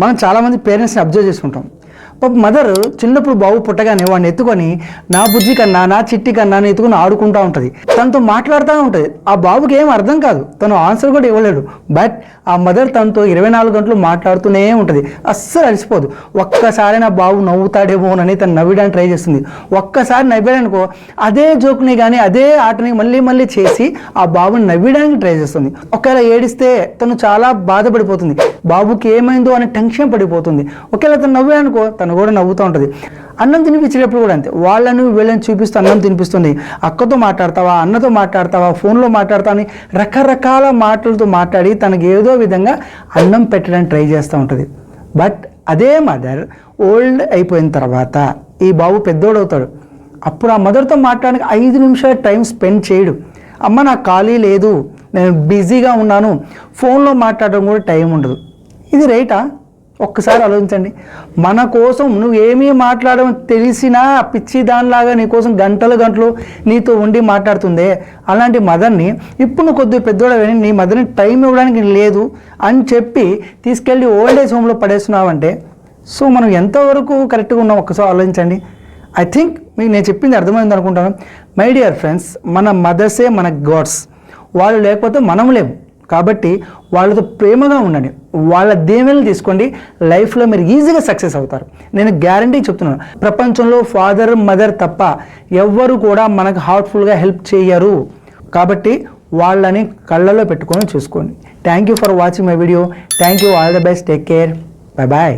మనం చాలామంది పేరెంట్స్ని అబ్జర్వ్ చేసుకుంటాం. పాప మదర్ చిన్నప్పుడు బాబు పుట్టగానే వాడిని ఎత్తుకొని నా బుజ్జి కన్నా నా చిట్టి కన్నా ఎత్తుకొని ఆడుకుంటూ ఉంటుంది, తనతో మాట్లాడుతూ ఉంటుంది. ఆ బాబుకి ఏం అర్థం కాదు, తను ఆన్సర్ కూడా ఇవ్వలేడు. బట్ ఆ మదర్ తనతో 24 గంటలు మాట్లాడుతూనే ఉంటుంది, అస్సలు అలసిపోదు. ఒక్కసారి నా బాబు నవ్వుతాడేమోనని తను నవ్వడానికి ట్రై చేస్తుంది. ఒక్కసారి నవ్వాడనుకో అదే జోక్ని కానీ అదే ఆటని మళ్ళీ మళ్ళీ చేసి ఆ బాబుని నవ్వడానికి ట్రై చేస్తుంది. ఒకవేళ ఏడిస్తే తను చాలా బాధపడిపోతుంది, బాబుకి ఏమైందో అని టెన్షన్ పడిపోతుంది. ఒకవేళ తను నవ్వాడనుకో తను కూడా నవ్వుతూ ఉంటుంది. అన్నం తినిపించేటప్పుడు కూడా అంతే, వాళ్ళని వీళ్ళని చూపిస్తూ అన్నం తినిపిస్తుంది. అక్కతో మాట్లాడతావా, అన్నతో మాట్లాడతావా, ఫోన్లో మాట్లాడతావా అని రకరకాల మాటలతో మాట్లాడి తనకి ఏదో విధంగా అన్నం పెట్టడానికి ట్రై చేస్తూ ఉంటుంది. బట్ అదే మదర్ ఓల్డ్ అయిపోయిన తర్వాత ఈ బాబు పెద్దోడవుతాడు, అప్పుడు ఆ మదర్తో మాట్లాడడానికి 5 నిమిషాలు టైం స్పెండ్ చేయడు. అమ్మ నాకు ఖాళీ లేదు, నేను బిజీగా ఉన్నాను, ఫోన్లో మాట్లాడడం కూడా టైం ఉండదు. ఇది రైటా? ఒక్కసారి ఆలోచించండి. మన కోసం నువ్వు ఏమీ మాట్లాడడం తెలిసినా పిచ్చి దానిలాగా నీ కోసం గంటలు గంటలు నీతో ఉండి మాట్లాడుతుందే, అలాంటి మదర్ని ఇప్పుడు నువ్వు కొద్దిగా పెద్దోడని నీ మదర్ని టైం ఇవ్వడానికి లేదు అని చెప్పి తీసుకెళ్ళి ఓల్డ్ ఏజ్ హోమ్లో పడేస్తున్నావంటే సో మనం ఎంతవరకు కరెక్ట్గా ఉన్నాం ఒక్కసారి ఆలోచించండి. ఐ థింక్ మీకు నేను చెప్పింది అర్థమైంది అనుకుంటాను. మై డియర్ ఫ్రెండ్స్, మన మదర్సే మన గాడ్స్. వాళ్ళు లేకపోతే మనం లేము. కాబట్టి వాళ్ళతో ప్రేమగా ఉండండి, వాళ్ళ దీవెనలు తీసుకోండి, లైఫ్లో మీరు ఈజీగా సక్సెస్ అవుతారు. నేను గ్యారంటీ చెప్తున్నాను, ప్రపంచంలో ఫాదర్ మదర్ తప్ప ఎవ్వరు కూడా మనకు హార్ట్ఫుల్గా హెల్ప్ చేయరు. కాబట్టి వాళ్ళని కళ్ళలో పెట్టుకొని చూసుకోండి. Thank you for watching my video. Thank you. All the best. Take care. Bye bye.